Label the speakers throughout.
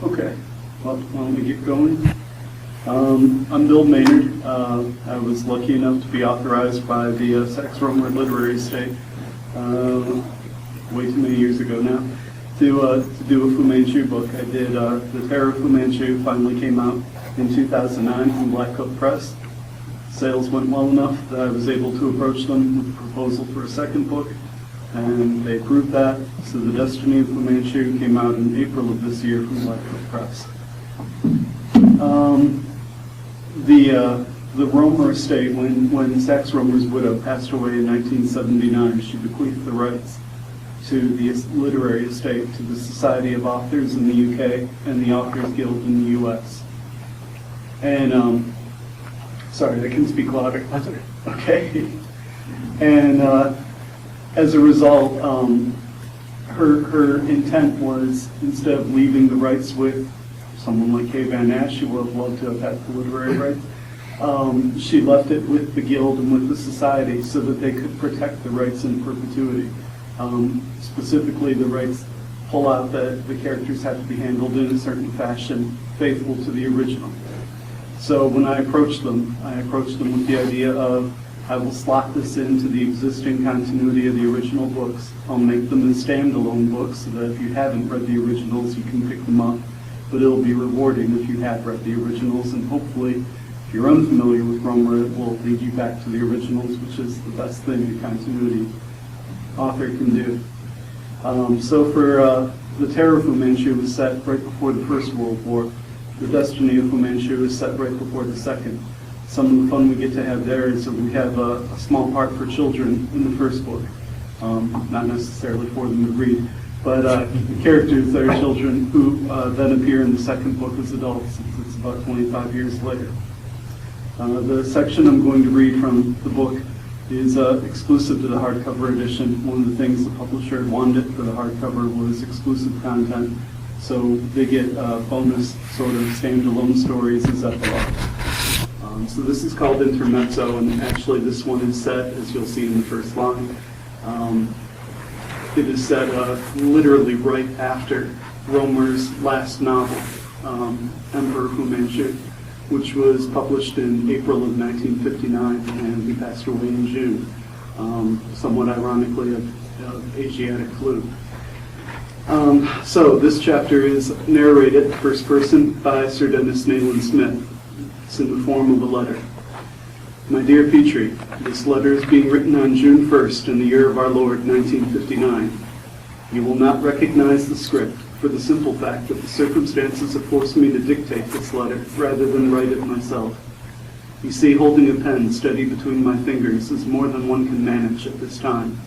Speaker 1: Okay, well, why don't we get going? I'm Bill Maynard. I was lucky enough to be authorized by the Sax Romer Literary Estate way too many years ago now to do a Fu Manchu book. I did The Terror of Fu Manchu, finally came out in 2009 from Black Coat Press. Sales went well enough that I was able to approach them with a proposal for a second book, and they approved that. So The Destiny of Fu Manchu came out in April of this year from Black Coat Press. The Romer estate, when Sax Romer's widow passed away in 1979, she bequeathed the rights to the literary estate to the Society of Authors in the UK and the Authors Guild in the US. And, sorry, I can speak louder. Okay. And as a result, her intent was, instead of leaving the rights with someone like Kay Van Ash, she would have loved to have had the literary rights, she left it with the Guild and with the Society so that they could protect the rights in perpetuity. Specifically, the rights pull out that the characters have to be handled in a certain fashion, faithful to the original. So when I approached them with the idea of, I will slot this into the existing continuity of the original books. I'll make them as standalone books so that if you haven't read the originals, you can pick them up. But it'll be rewarding if you have read the originals, and hopefully, if you're unfamiliar with Romer, it will lead you back to the originals, which is the best thing a continuity author can do. So for The Terror of Fu Manchu was set right before the First World War. The Destiny of Fu Manchu is set right before the Second. Some of the fun we get to have there is that we have a small part for children in the first book, not necessarily for them to read, but the characters that are children who then appear in the second book as adults, since it's about 25 years later. The section I'm going to read from the book is exclusive to the hardcover edition. One of the things the publisher wanted for the hardcover was exclusive content, so they get bonus sort of standalone stories as epilogue. So this is called Intermezzo, and actually this one is set, as you'll see in the first line, it is set literally right after Romer's last novel, Emperor Fu Manchu, which was published in April of 1959, and he passed away in June, somewhat ironically of Asiatic flu. So this chapter is narrated first person by Sir Dennis Nayland Smith. It's in the form of a letter. My dear Petrie, this letter is being written on June 1st in the year of our Lord 1959. You will not recognize the script for the simple fact that the circumstances have forced me to dictate this letter rather than write it myself. You see, holding a pen steady between my fingers is more than one can manage at this time.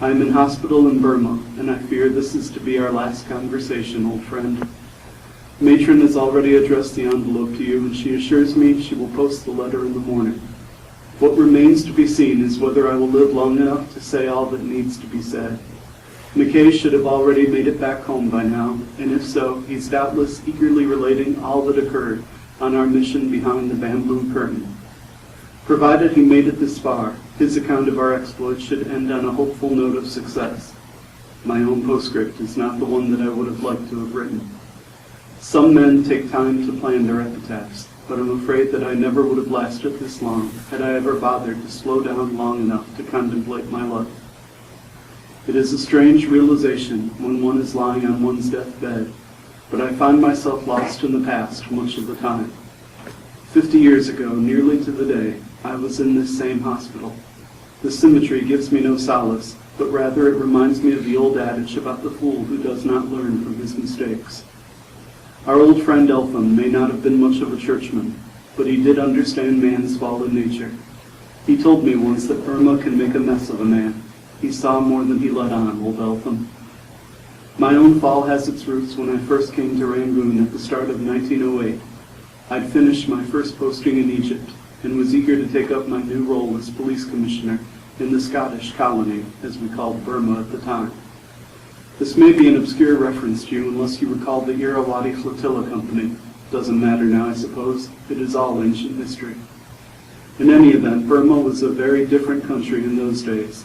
Speaker 1: I am in hospital in Burma, and I fear this is to be our last conversation, old friend. Matron has already addressed the envelope to you, and she assures me she will post the letter in the morning. What remains to be seen is whether I will live long enough to say all that needs to be said. McKay should have already made it back home by now, and if so, he's doubtless eagerly relating all that occurred on our mission behind the bamboo curtain. Provided he made it this far, his account of our exploits should end on a hopeful note of success. My own postscript is not the one that I would have liked to have written. Some men take time to plan their epitaphs, but I'm afraid that I never would have lasted this long had I ever bothered to slow down long enough to contemplate my life. It is a strange realization when one is lying on one's deathbed, but I find myself lost in the past much of the time. 50 years ago, nearly to the day, I was in this same hospital. The symmetry gives me no solace, but rather it reminds me of the old adage about the fool who does not learn from his mistakes. Our old friend Eltham may not have been much of a churchman, but he did understand man's fallen nature. He told me once that Irma can make a mess of a man. He saw more than he let on, old Eltham. My own fall has its roots when I first came to Rangoon at the start of 1908. I'd finished my first posting in Egypt and was eager to take up my new role as police commissioner in the Scottish colony, as we called Burma at the time. This may be an obscure reference to you unless you recall the Irrawaddy Flotilla Company. Doesn't matter now, I suppose. It is all ancient history. In any event, Burma was a very different country in those days.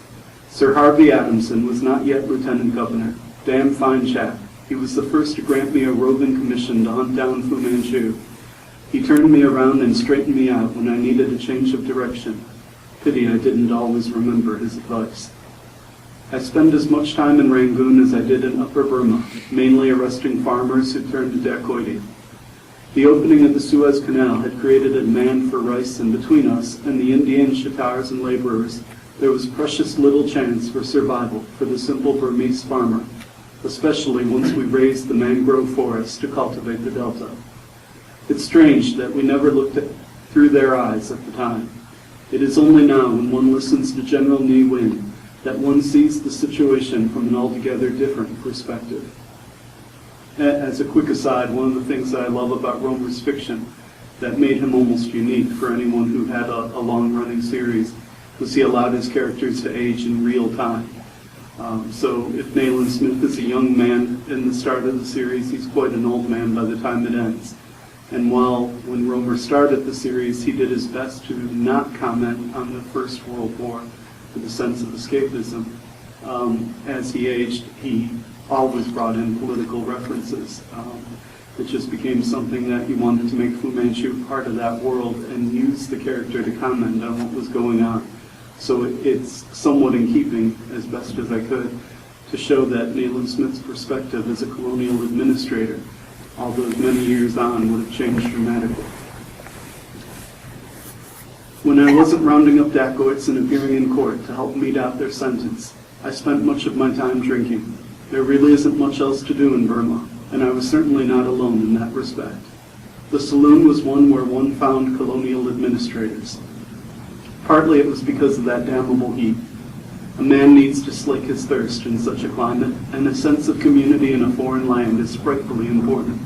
Speaker 1: Sir Harvey Adamson was not yet lieutenant governor. Damn fine chap. He was the first to grant me a roving commission to hunt down Fu Manchu. He turned me around and straightened me out when I needed a change of direction. Pity I didn't always remember his advice. I spent as much time in Rangoon as I did in Upper Burma, mainly arresting farmers who turned to dacoity. The opening of the Suez Canal had created a demand for rice, and between us and the Indian shitars and laborers, there was precious little chance for survival for the simple Burmese farmer, especially once we raised the mangrove forest to cultivate the delta. It's strange that we never looked through their eyes at the time. It is only now, when one listens to General Ne Win, that one sees the situation from an altogether different perspective. As a quick aside, one of the things that I love about Romer's fiction that made him almost unique for anyone who had a long-running series was he allowed his characters to age in real time. So if Nayland Smith is a young man in the start of the series, he's quite an old man by the time it ends. And when Romer started the series, he did his best to not comment on the First World War with a sense of escapism. As he aged, he always brought in political references. It just became something that he wanted to make Fu Manchu part of that world and use the character to comment on what was going on. So it's somewhat in keeping, as best as I could, to show that Nayland Smith's perspective as a colonial administrator, all those many years on, would have changed dramatically. When I wasn't rounding up dacoits and appearing in court to help mete out their sentence, I spent much of my time drinking. There really isn't much else to do in Burma, and I was certainly not alone in that respect. The saloon was one where one found colonial administrators. Partly it was because of that damnable heat. A man needs to slake his thirst in such a climate, and a sense of community in a foreign land is frightfully important.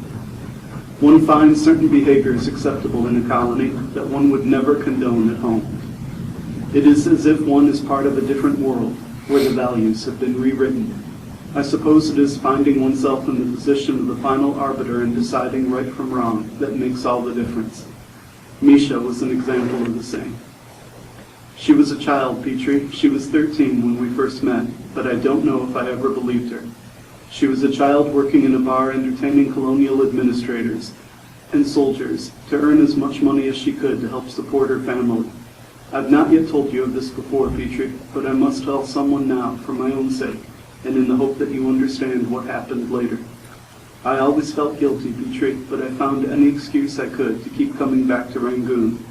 Speaker 1: One finds certain behaviors acceptable in a colony that one would never condone at home. It is as if one is part of a different world, where the values have been rewritten. I suppose it is finding oneself in the position of the final arbiter and deciding right from wrong that makes all the difference. Misha was an example of the same. She was a child, Petrie. She was 13 when we first met, but I don't know if I ever believed her. She was a child working in a bar entertaining colonial administrators and soldiers to earn as much money as she could to help support her family. I've not yet told you of this before, Petrie, but I must tell someone now for my own sake, and in the hope that you understand what happened later. I always felt guilty, Petrie, but I found any excuse I could to keep coming back to Rangoon.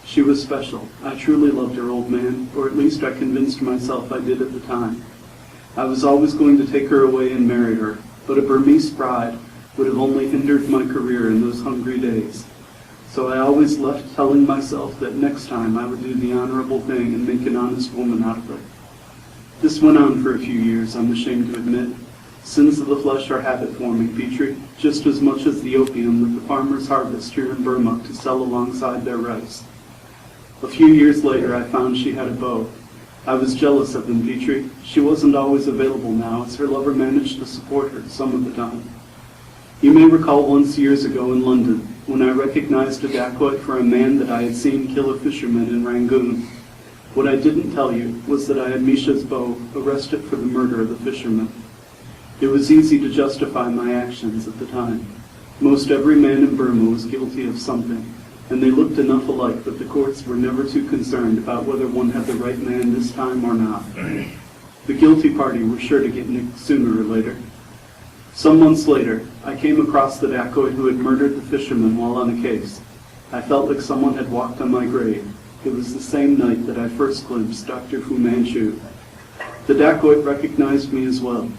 Speaker 1: She was special. I truly loved her, old man, or at least I convinced myself I did at the time. I was always going to take her away and marry her, but a Burmese bride would have only hindered my career in those hungry days. So I always left telling myself that next time I would do the honorable thing and make an honest woman out of her. This went on for a few years, I'm ashamed to admit. Sins of the flesh are habit forming, Petrie, just as much as the opium that the farmers harvest here in Burma to sell alongside their rice. A few years later, I found she had a beau. I was jealous of him, Petrie. She wasn't always available now, as her lover managed to support her some of the time. You may recall once years ago in London, when I recognized a dacoit for a man that I had seen kill a fisherman in Rangoon. What I didn't tell you was that I had Misha's beau arrested for the murder of the fisherman. It was easy to justify my actions at the time. Most every man in Burma was guilty of something, and they looked enough alike that the courts were never too concerned about whether one had the right man this time or not. The guilty party were sure to get nicked sooner or later. Some months later, I came across the dacoit who had murdered the fisherman while on a case. I felt like someone had walked on my grave. It was the same night that I first glimpsed Dr. Fu Manchu. The dacoit recognized me as well.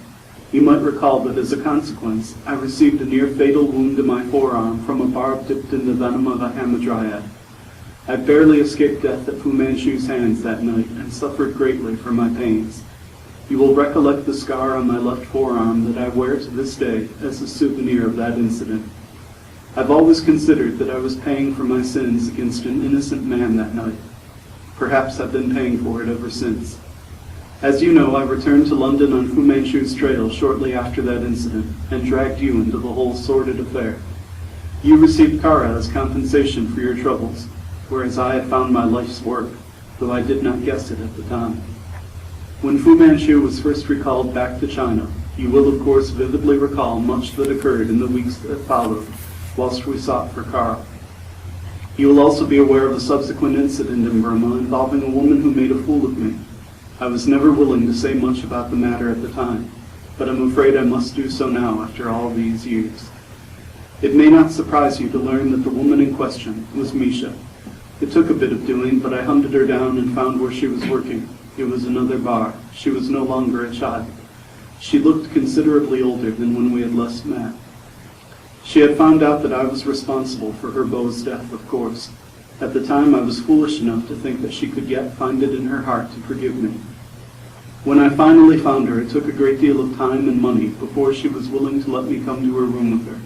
Speaker 1: You might recall that as a consequence, I received a near-fatal wound to my forearm from a barb dipped in the venom of a hamadryad. I barely escaped death at Fu Manchu's hands that night and suffered greatly for my pains. You will recollect the scar on my left forearm that I wear to this day as a souvenir of that incident. I've always considered that I was paying for my sins against an innocent man that night. Perhaps I've been paying for it ever since. As you know, I returned to London on Fu Manchu's trail shortly after that incident and dragged you into the whole sordid affair. You received Kara as compensation for your troubles, whereas I had found my life's work, though I did not guess it at the time. When Fu Manchu was first recalled back to China, You will, of course, vividly recall much that occurred in the weeks that followed, whilst we sought for Carl. You will also be aware of a subsequent incident in Burma involving a woman who made a fool of me. I was never willing to say much about the matter at the time, but I'm afraid I must do so now after all these years. It may not surprise you to learn that the woman in question was Misha. It took a bit of doing, but I hunted her down and found where she was working. It was another bar. She was no longer a child. She looked considerably older than when we had last met. She had found out that I was responsible for her beau's death, of course. At the time, I was foolish enough to think that she could yet find it in her heart to forgive me. When I finally found her, it took a great deal of time and money before she was willing to let me come to her room with her.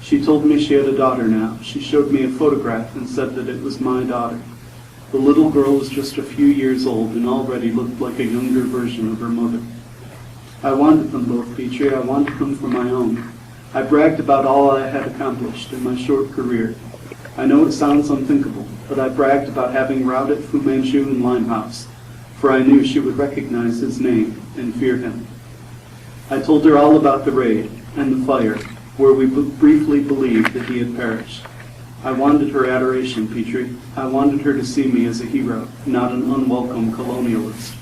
Speaker 1: She told me she had a daughter now. She showed me a photograph and said that it was my daughter. The little girl was just a few years old and already looked like a younger version of her mother. I wanted them both, Petrie. I wanted them for my own. I bragged about all I had accomplished in my short career. I know it sounds unthinkable, but I bragged about having routed Fu Manchu in Limehouse, for I knew she would recognize his name and fear him. I told her all about the raid and the fire, where we briefly believed that he had perished. I wanted her adoration, Petrie. I wanted her to see me as a hero, not an unwelcome colonialist.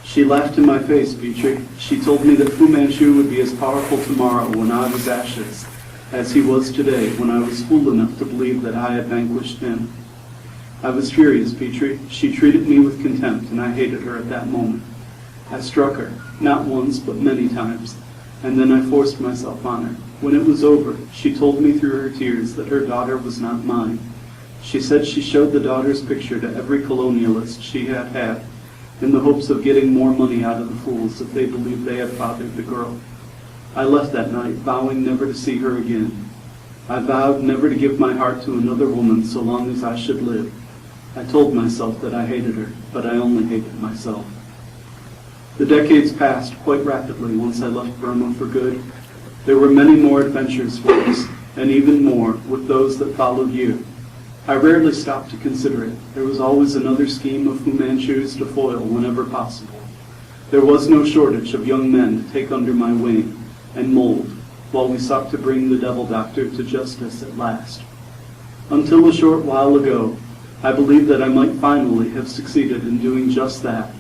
Speaker 1: She laughed in my face, Petrie. She told me that Fu Manchu would be as powerful tomorrow when I was ashes, as he was today when I was fool enough to believe that I had vanquished him. I was furious, Petrie. She treated me with contempt, and I hated her at that moment. I struck her, not once, but many times, and then I forced myself on her. When it was over, she told me through her tears that her daughter was not mine. She said she showed the daughter's picture to every colonialist she had had, in the hopes of getting more money out of the fools if they believed they had fathered the girl. I left that night, vowing never to see her again. I vowed never to give my heart to another woman so long as I should live. I told myself that I hated her, but I only hated myself. The decades passed quite rapidly once I left Burma for good. There were many more adventures for us, and even more with those that followed you. I rarely stopped to consider it. There was always another scheme of Fu Manchu's to foil whenever possible. There was no shortage of young men to take under my wing and mold, while we sought to bring the devil doctor to justice at last. Until a short while ago, I believed that I might finally have succeeded in doing just that.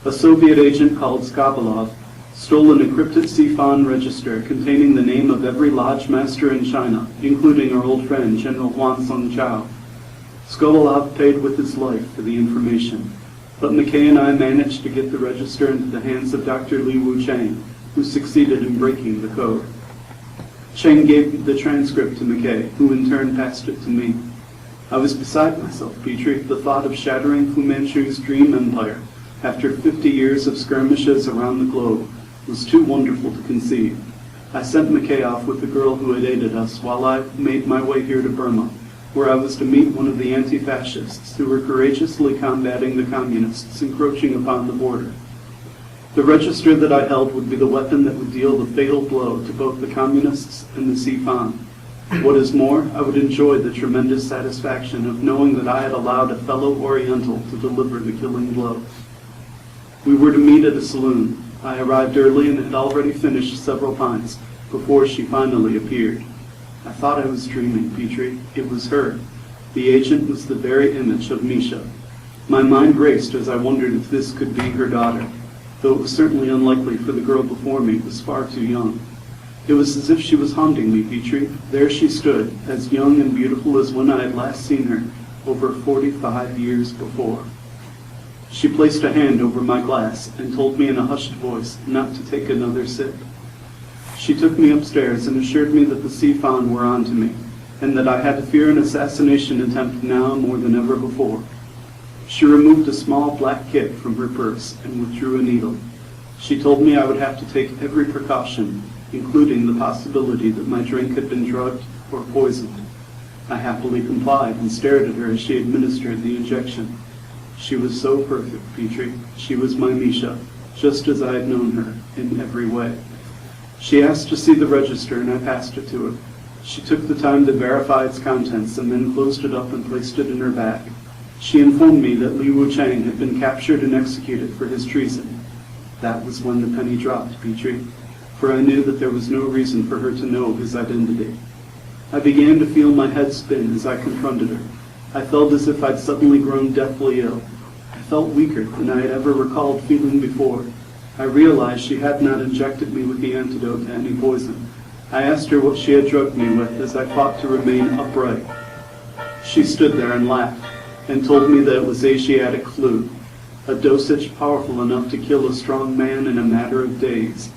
Speaker 1: A Soviet agent called Skobalov stole an encrypted CFON register containing the name of every lodge master in China, including our old friend General Huan Song-Chao. Skobalov paid with his life for the information, but McKay and I managed to get the register into the hands of Dr. Li Wu-Chang, who succeeded in breaking the code. Cheng gave the transcript to McKay, who in turn passed it to me. I was beside myself, Petrie. The thought of shattering Fu Manchu's dream empire after 50 years of skirmishes around the globe was too wonderful to conceive. I sent McKay off with the girl who had aided us while I made my way here to Burma, where I was to meet one of the anti-fascists who were courageously combating the communists encroaching upon the border. The register that I held would be the weapon that would deal the fatal blow to both the communists and the CFON. What is more, I would enjoy the tremendous satisfaction of knowing that I had allowed a fellow Oriental to deliver the killing blow. We were to meet at a saloon. I arrived early and had already finished several pints before she finally appeared. I thought I was dreaming, Petrie. It was her. The agent was the very image of Misha. My mind raced as I wondered if this could be her daughter, though it was certainly unlikely, for the girl before me was far too young. It was as if she was haunting me, Petrie. There she stood, as young and beautiful as when I had last seen her over 45 years before. She placed a hand over my glass and told me in a hushed voice not to take another sip. She took me upstairs and assured me that the CFON were on to me, and that I had to fear an assassination attempt now more than ever before. She removed a small black kit from her purse and withdrew a needle. She told me I would have to take every precaution, including the possibility that my drink had been drugged or poisoned. I happily complied and stared at her as she administered the injection. She was so perfect, Petrie. She was my Misha, just as I had known her in every way. She asked to see the register, and I passed it to her. She took the time to verify its contents and then closed it up and placed it in her bag. She informed me that Li Wu-Chang had been captured and executed for his treason. That was when the penny dropped, Petrie. for I knew that there was no reason for her to know of his identity. I began to feel my head spin as I confronted her. I felt as if I'd suddenly grown deathly ill. I felt weaker than I had ever recalled feeling before. I realized she had not injected me with the antidote to any poison. I asked her what she had drugged me with as I fought to remain upright. She stood there and laughed, and told me that it was Asiatic flu, a dosage powerful enough to kill a strong man in a matter of days.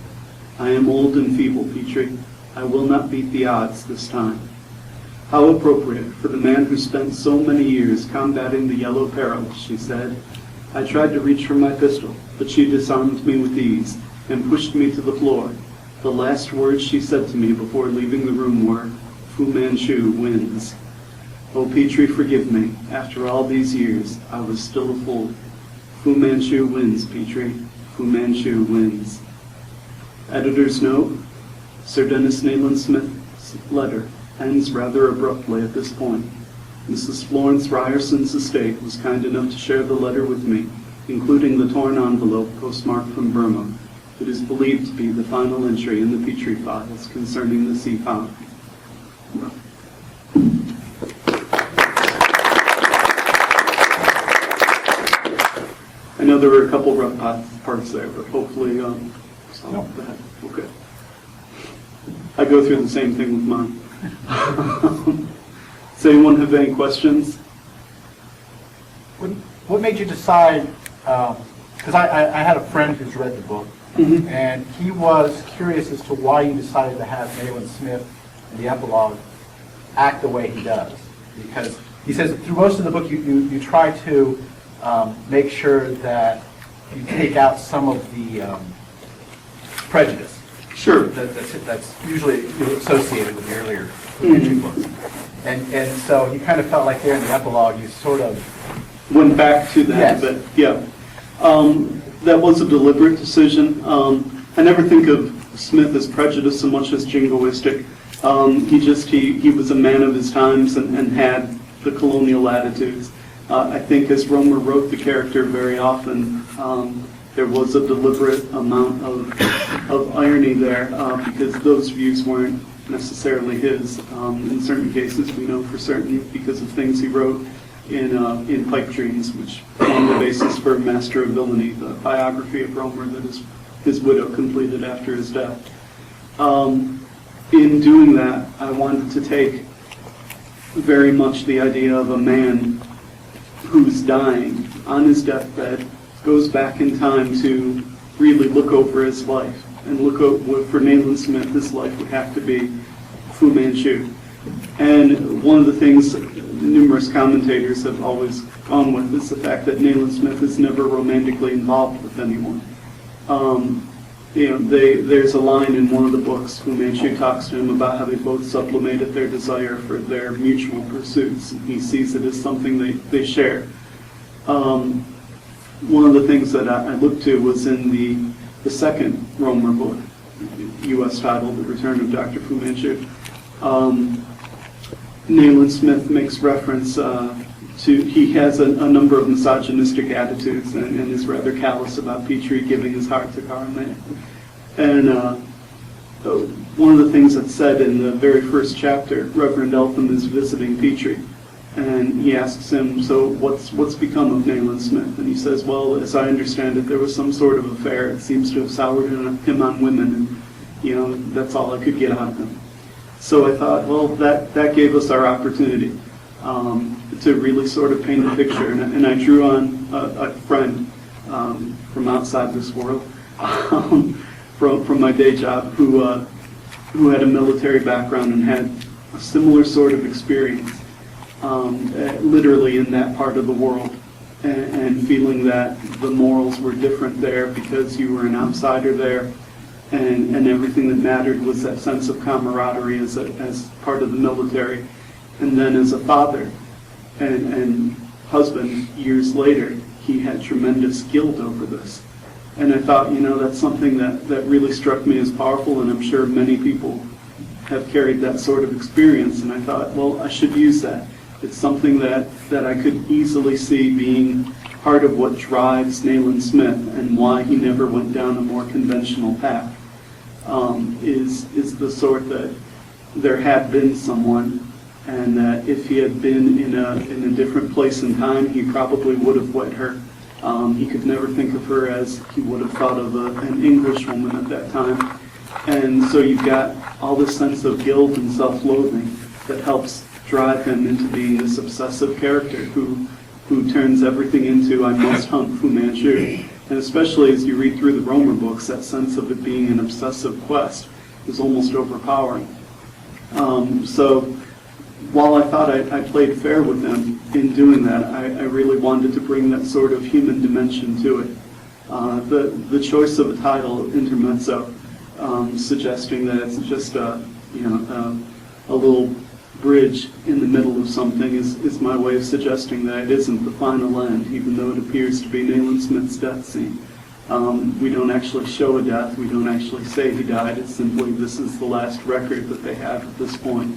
Speaker 1: I am old and feeble, Petrie. I will not beat the odds this time. How appropriate for the man who spent so many years combating the yellow peril, she said. I tried to reach for my pistol, but she disarmed me with ease and pushed me to the floor. The last words she said to me before leaving the room were, "Fu Manchu wins." Oh, Petrie, forgive me. After all these years, I was still a fool. Fu Manchu wins, Petrie. Fu Manchu wins. Editor's note, Sir Dennis Nayland Smith's letter ends rather abruptly at this point. Mrs. Florence Ryerson's estate was kind enough to share the letter with me, including the torn envelope postmarked from Burma. It is believed to be the final entry in the Petrie files concerning the sea found. I know there were a couple rough parts there, but hopefully solve that. Okay. I go through the same thing with mine. Does anyone have any questions?
Speaker 2: What made you decide, because I had a friend who's read the book, and he was curious as to why you decided to have Nayland Smith in the epilogue act the way he does. Because he says through most of the book you try to make sure that you take out some of the prejudice.
Speaker 1: Sure.
Speaker 2: That's usually associated with the earlier Manchu books. And so he kind of felt like there in the epilogue you sort of
Speaker 1: went back to that,
Speaker 2: yes.
Speaker 1: But yeah. That was a deliberate decision. I never think of Smith as prejudiced so much as jingoistic. He was a man of his times and had the colonial attitudes. I think as Romer wrote the character very often, there was a deliberate amount of irony there because those views weren't necessarily his. In certain cases, we know for certain because of things he wrote in Pipe Dreams, which formed the basis for Master of Villainy, the biography of Romer that his widow completed after his death. In doing that, I wanted to take very much the idea of a man who's dying on his deathbed, goes back in time to really look over his life and look over, for Nayland Smith, his life would have to be Fu Manchu. And one of the things numerous commentators have always gone with is the fact that Nayland Smith is never romantically involved with anyone. There's a line in one of the books, Fu Manchu talks to him about how they both sublimated their desire for their mutual pursuits. And he sees it as something they share. One of the things that I looked to was in the second Romer book, U.S. titled The Return of Dr. Fu Manchu. Nayland Smith makes reference he has a number of misogynistic attitudes and is rather callous about Petrie giving his heart to Carl. And one of the things that's said in the very first chapter, Reverend Eltham is visiting Petrie, and he asks him, so what's become of Nayland Smith? And he says, well, as I understand it, there was some sort of affair. It seems to have soured him on women, and that's all I could get out of him. So I thought, well, that gave us our opportunity to really sort of paint a picture. And I drew on a friend from outside this world, from my day job, who had a military background and had a similar sort of experience, literally in that part of the world, and feeling that the morals were different there because you were an outsider there. And everything that mattered was that sense of camaraderie as part of the military. And then as a father and husband, years later, he had tremendous guilt over this. And I thought, that's something that really struck me as powerful, and I'm sure many people have carried that sort of experience. And I thought, well, I should use that. It's something that I could easily see being part of what drives Nayland Smith and why he never went down a more conventional path. is the sort that there had been someone, and that if he had been in a different place and time, he probably would have wed her. He could never think of her as he would have thought of an English woman at that time. And so you've got all this sense of guilt and self-loathing that helps drive him into being this obsessive character who turns everything into, I must hunt Fu Manchu. And especially as you read through the Romer books, that sense of it being an obsessive quest is almost overpowering. So while I thought I played fair with him in doing that, I really wanted to bring that sort of human dimension to it. The choice of a title, Intermezzo, suggesting that it's just a little bridge in the middle of something is my way of suggesting that it isn't the final end, even though it appears to be Nayland Smith's death scene. We don't actually show a death, we don't actually say he died, it's simply this is the last record that they have at this point.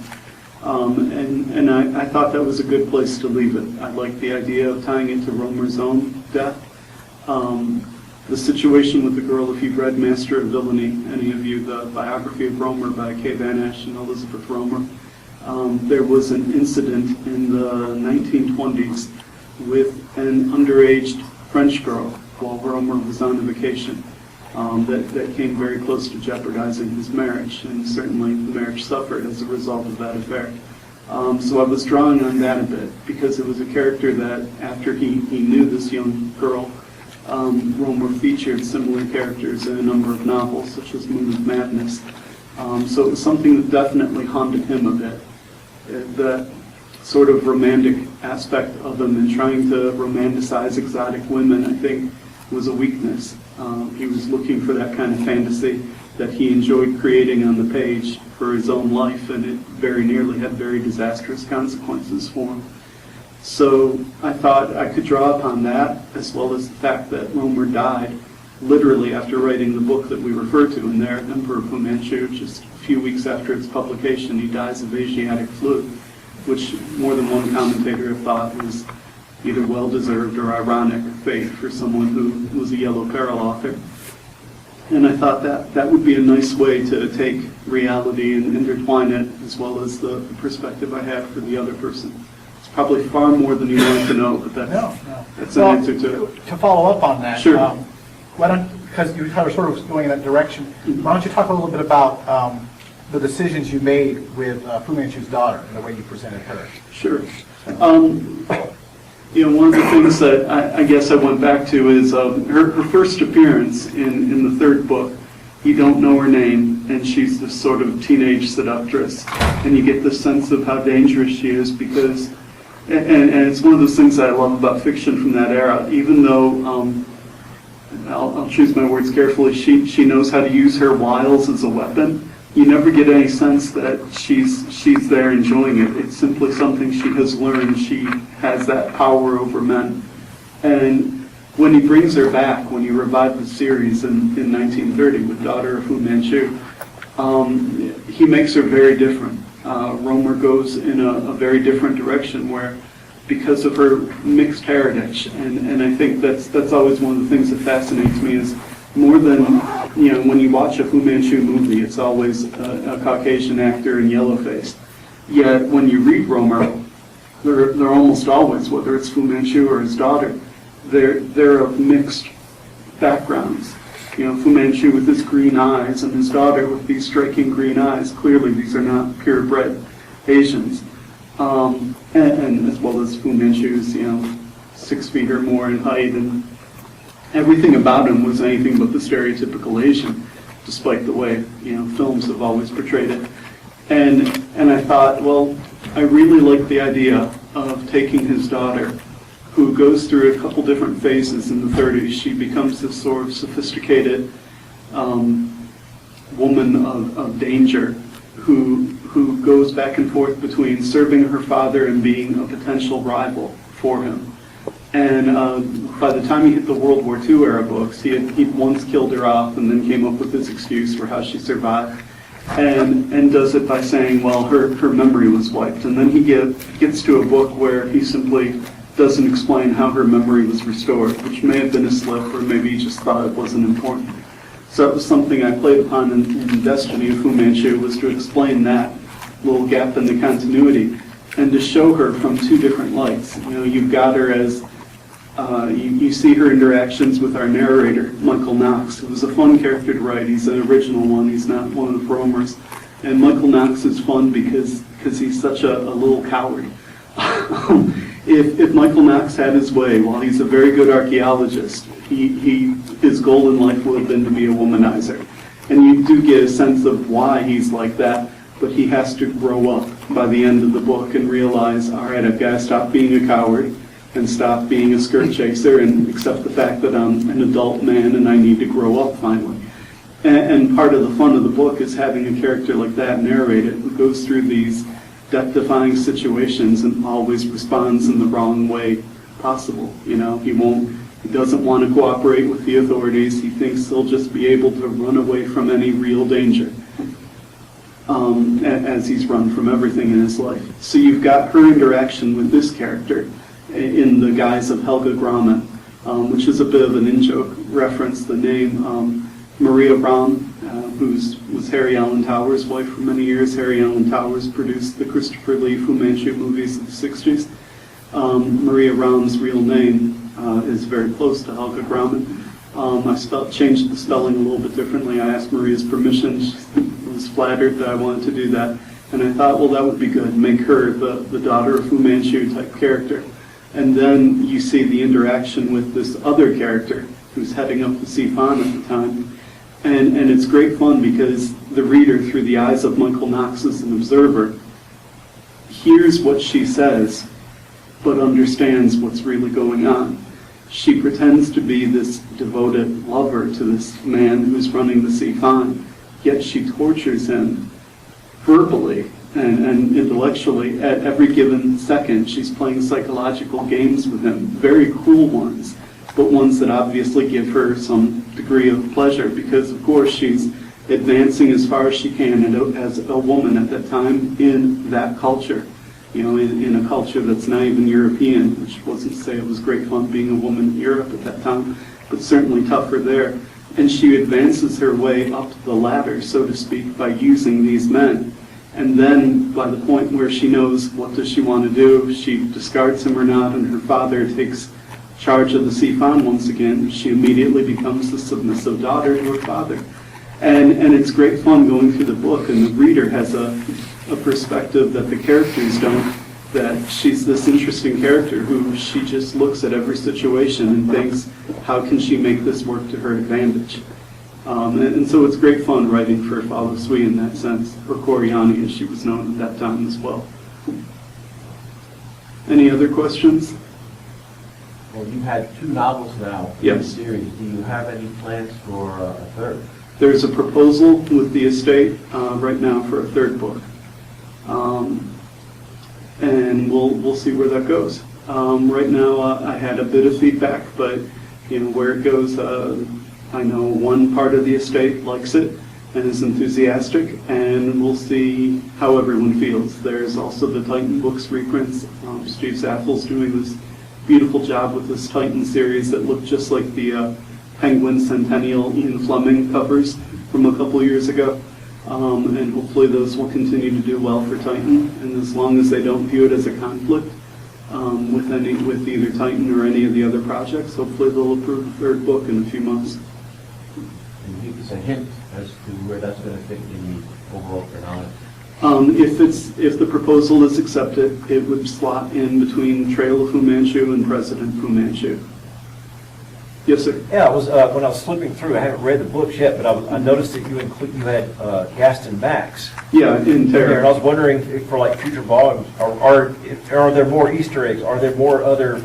Speaker 1: And I thought that was a good place to leave it. I liked the idea of tying it to Romer's own death. The situation with the girl, if you've read Master of Villainy, any of you, the biography of Romer by Kay Van Esch and Elizabeth Romer, there was an incident in the 1920s with an underage French girl while Romer was on a vacation that came very close to jeopardizing his marriage, and certainly the marriage suffered as a result of that affair. So I was drawing on that a bit because it was a character that after he knew this young girl, Romer featured similar characters in a number of novels such as Moon of Madness. So it was something that definitely haunted him a bit. The sort of romantic aspect of him and trying to romanticize exotic women, I think, was a weakness. He was looking for that kind of fantasy that he enjoyed creating on the page for his own life, and it very nearly had very disastrous consequences for him. So I thought I could draw upon that, as well as the fact that Romer died literally after writing the book that we refer to in there, Emperor Fu Manchu. Just a few weeks after its publication, he dies of Asiatic flu, which more than one commentator have thought was either well-deserved or ironic fate for someone who was a Yellow Peril author. And I thought that would be a nice way to take reality and intertwine it, as well as the perspective I had for the other person. It's probably far more than you wanted to know, but that's an answer to it.
Speaker 2: To follow up on that,
Speaker 1: Sure.
Speaker 2: Because you were sort of going in that direction, why don't you talk a little bit about the decisions you made with Fu Manchu's daughter and the way you presented her?
Speaker 1: Sure. One of the things that I guess I went back to is her first appearance in the third book. You don't know her name, and she's this sort of teenage seductress, and you get the sense of how dangerous she is because, and it's one of those things that I love about fiction from that era, even though, I'll choose my words carefully, she knows how to use her wiles as a weapon. You never get any sense that she's there enjoying it. It's simply something she has learned. She has that power over men. And when he brings her back, when he revived the series in 1930 with Daughter of Fu Manchu, he makes her very different. Romer goes in a very different direction where, because of her mixed heritage, and I think that's always one of the things that fascinates me is more than, when you watch a Fu Manchu movie, it's always a Caucasian actor in yellow-faced. Yet when you read Romer, they're almost always, whether it's Fu Manchu or his daughter, they're of mixed backgrounds. Fu Manchu with his green eyes and his daughter with these striking green eyes. Clearly these are not purebred Asians. And as well as Fu Manchu's, 6 feet or more in height, and everything about him was anything but the stereotypical Asian, despite the way films have always portrayed it. And I thought, well, I really like the idea of taking his daughter, who goes through a couple different phases in the 30s. She becomes this sort of sophisticated woman of danger, who goes back and forth between serving her father and being a potential rival for him. And by the time he hit the World War II era books, he'd once killed her off and then came up with this excuse for how she survived. And does it by saying, well, her memory was wiped. And then he gets to a book where he simply doesn't explain how her memory was restored, which may have been a slip, or maybe he just thought it wasn't important. So that was something I played upon in Destiny of Fu Manchu, was to explain that little gap in the continuity and to show her from two different lights. You know, you've got her as, you see her interactions with our narrator, Michael Knox, who was a fun character to write. He's an original one, he's not one of the Fromers. And Michael Knox is fun because he's such a little coward. If Michael Knox had his way, while he's a very good archaeologist, his goal in life would have been to be a womanizer. And you do get a sense of why he's like that, but he has to grow up by the end of the book and realize, all right, I've got to stop being a coward and stop being a skirt chaser and accept the fact that I'm an adult man and I need to grow up finally. And part of the fun of the book is having a character like that narrated who goes through these death-defying situations and always responds in the wrong way possible. You know, he doesn't want to cooperate with the authorities. He thinks he'll just be able to run away from any real danger, as he's run from everything in his life. So you've got her interaction with this character in the guise of Helga Grauman, which is a bit of an in-joke reference. The name Maria Braun, who was Harry Alan Towers' wife for many years. Harry Alan Towers produced the Christopher Lee Fu Manchu movies of the 60s. Maria Braun's real name is very close to Helga Grauman. I changed the spelling a little bit differently. I asked Maria's permission. She was flattered that I wanted to do that. And I thought, well, that would be good. Make her the daughter of Fu Manchu type character. And then you see the interaction with this other character who's heading up the CFON at the time. And it's great fun because the reader, through the eyes of Michael Knox as an observer, hears what she says, but understands what's really going on. She pretends to be this devoted lover to this man who's running the CFON, yet she tortures him verbally and intellectually at every given second. She's playing psychological games with him, very cruel ones, but ones that obviously give her some degree of pleasure because, of course, she's advancing as far as she can as a woman at that time in that culture. You know, in a culture that's not even European, which wasn't to say it was great fun being a woman in Europe at that time, but certainly tougher there. And she advances her way up the ladder, so to speak, by using these men. And then by the point where she knows what does she want to do, she discards him or not, and her father takes charge of the CFON once again, she immediately becomes the submissive daughter to her father. And it's great fun going through the book, and the reader has a perspective that the characters don't, that she's this interesting character who she just looks at every situation and thinks, how can she make this work to her advantage? And so it's great fun writing for Follow Sui in that sense, or Coriani as she was known at that time as well. Any other questions?
Speaker 3: Well, you've had 2 novels now in the series. Do you have any plans for a third?
Speaker 1: There's a proposal with the estate right now for a 3rd book. And we'll see where that goes. Right now I had a bit of feedback, but you know where it goes, I know one part of the estate likes it and is enthusiastic, and we'll see how everyone feels. There's also the Titan Books reprints. Steve Zaffel's doing this beautiful job with this Titan series that looked just like the Penguin Centennial Ian Fleming covers from a couple years ago. And hopefully those will continue to do well for Titan, and as long as they don't view it as a conflict with either Titan or any of the other projects, hopefully they'll approve the 3rd book in a few months.
Speaker 3: Can you give us a hint as to where that's going to fit in the overall chronology?
Speaker 1: If the proposal is accepted, it would slot in between Trail of Fu Manchu and President Fu Manchu. Yes, sir.
Speaker 4: Yeah, I was when I was flipping through. I haven't read the books yet, but I noticed that you had Gaston Max.
Speaker 1: Yeah, in Terror.
Speaker 4: And I was wondering if for like future volumes, are there more Easter eggs? Are there more other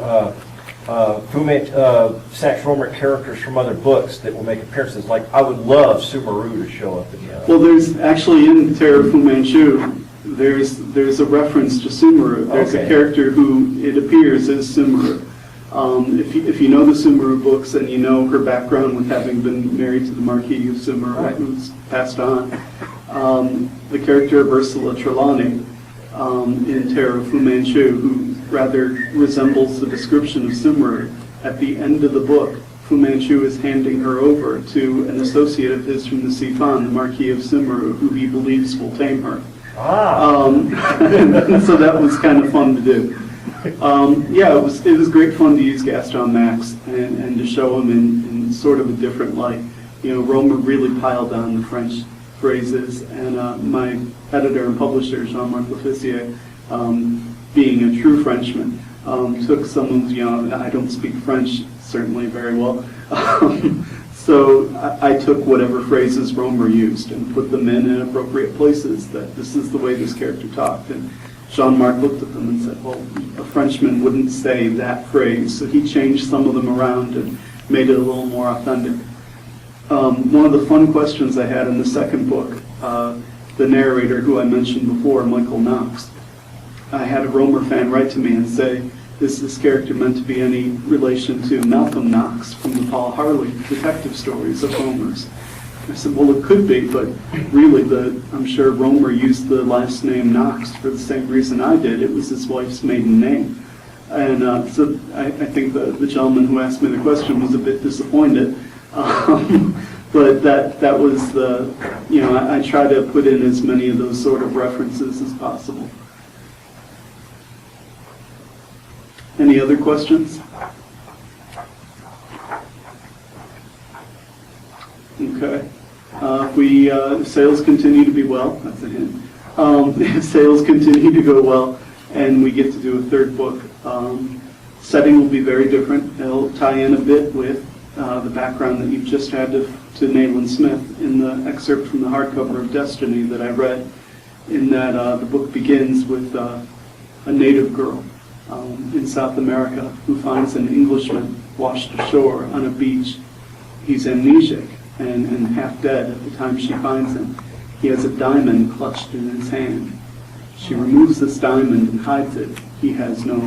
Speaker 4: Sax Romer characters from other books that will make appearances? Like I would love Sumeru to show up again.
Speaker 1: Well, there's actually in Terror of Fu Manchu, there's a reference to Sumeru. There's a character who it appears is Sumeru. If you know the Sumeru books and you know her background with having been married to the Marquis of Sumeru, who's passed on, the character of Ursula Trelawney in Terror of Fu Manchu, who rather resembles the description of Sumeru, at the end of the book Fu Manchu is handing her over to an associate of his from the Sifan, the Marquis of Simaru, who he believes will tame her. And so that was kind of fun to do. Yeah, it was great fun to use Gaston Max and to show him in sort of a different light. You know, Romer really piled on the French phrases, and my editor and publisher, Jean-Marc Leffissier, being a true Frenchman, took some of, you know, I don't speak French certainly very well, so I took whatever phrases Romer used and put them in appropriate places, that this is the way this character talked. And Jean-Marc looked at them and said, well, a Frenchman wouldn't say that phrase, so he changed some of them around and made it a little more authentic. One of the fun questions I had in the second book, the narrator who I mentioned before, Michael Knox, I had a Romer fan write to me and say, is this character meant to be any relation to Malcolm Knox from the Paul Harley detective stories of Romer's? I said, well, it could be, but really, I'm sure Romer used the last name Knox for the same reason I did. It was his wife's maiden name. And so I think the gentleman who asked me the question was a bit disappointed. But that was the, you know, I try to put in as many of those sort of references as possible. Any other questions? Okay. If sales continue to be well, that's a hint. If sales continue to go well and we get to do a third book, setting will be very different. It'll tie in a bit with the background that you've just had to Nayland Smith in the excerpt from the hardcover of Destiny that I read, in that the book begins with a native girl in South America who finds an Englishman washed ashore on a beach. He's amnesiac and half dead at the time she finds him. He has a diamond clutched in his hand. She removes this diamond and hides it. He has no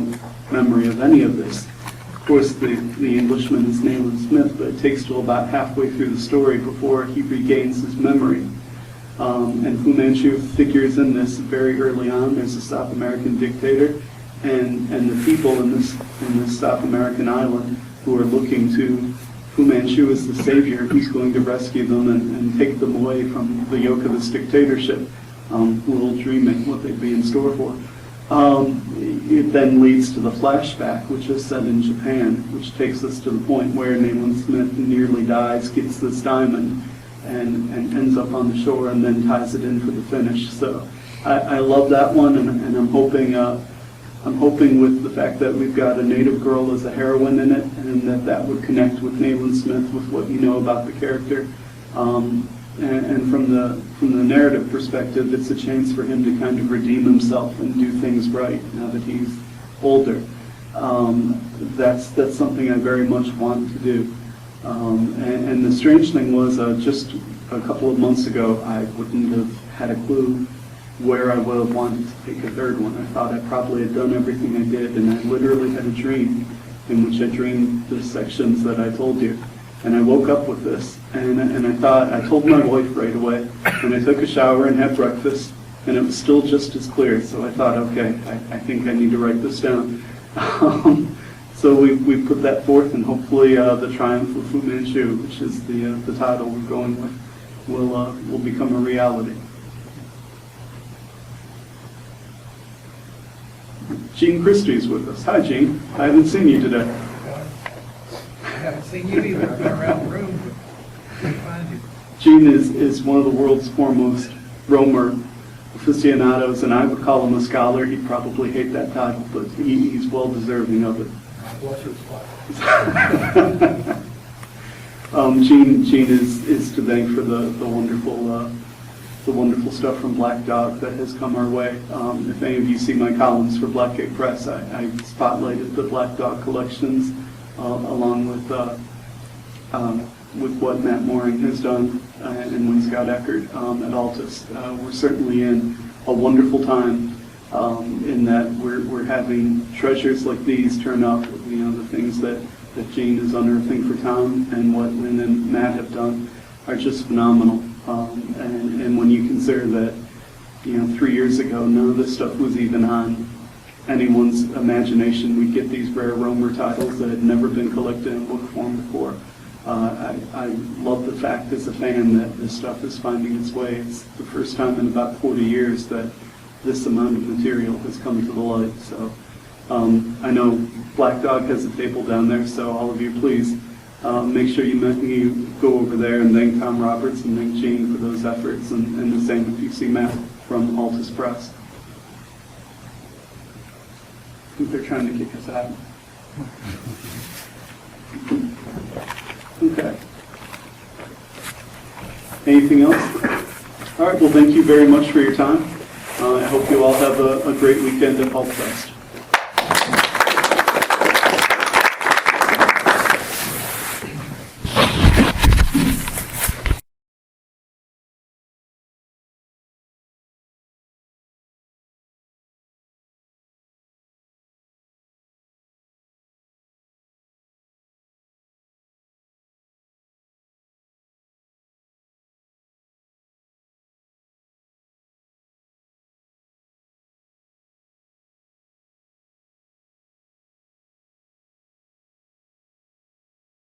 Speaker 1: memory of any of this. Of course, the Englishman is Nayland Smith, but it takes till about halfway through the story before he regains his memory. And Fu Manchu figures in this very early on. There's a South American dictator, and the people in this South American island who are looking to Fu Manchu as the savior who's going to rescue them and take them away from the yoke of this dictatorship, little dreaming what they'd be in store for. It then leads to the flashback, which is set in Japan, which takes us to the point where Nayland Smith nearly dies, gets this diamond, and ends up on the shore, and then ties it in for the finish. So I love that one, and I'm hoping with the fact that we've got a native girl as a heroine in it, and that would connect with Nayland Smith with what you know about the character. And from the narrative perspective, it's a chance for him to kind of redeem himself and do things right now that he's older. That's something I very much want to do. And the strange thing was, just a couple of months ago, I wouldn't have had a clue where I would have wanted to take a third one. I thought I probably had done everything I did, and I literally had a dream in which I dreamed the sections that I told you. And I woke up with this, and I told my wife right away, and I took a shower and had breakfast, and it was still just as clear. So I thought, okay, I think I need to write this down. So we put that forth, and hopefully the Triumph of Fu Manchu, which is the title we're going with, will become a reality. Gene Christie's with us. Hi, Gene. I haven't seen you today.
Speaker 5: I haven't seen you either. I've been around the room, but can't find you.
Speaker 1: Gene is one of the world's foremost Romer aficionados, and I would call him a scholar. He'd probably hate that title, but he's well deserving of it.
Speaker 5: What's your spot?
Speaker 1: Gene is to thank for the wonderful stuff from Black Dog that has come our way. If any of you see my columns for Black Gate Press, I spotlighted the Black Dog collections along with what Matt Mooring has done and Wayne Scott Eckert at Altus. We're certainly in a wonderful time in that we're having treasures like these turn up. You know, the things that Gene is unearthing for Tom and what Lynn and Matt have done are just phenomenal. And when you consider that, 3 years ago, none of this stuff was even on anyone's imagination. We'd get these rare Romer titles that had never been collected in book form before. I love the fact as a fan that this stuff is finding its way. It's the first time in about 40 years that this amount of material has come to the light. So I know Black Dog has a table down there, so all of you please make sure you go over there and thank Tom Roberts and thank Jane for those efforts, and the same if you see Matt from Altus Press. I think they're trying to kick us out. Okay. Anything else? All right, well, thank you very much for your time. I hope you all have a great weekend at Pulpfest.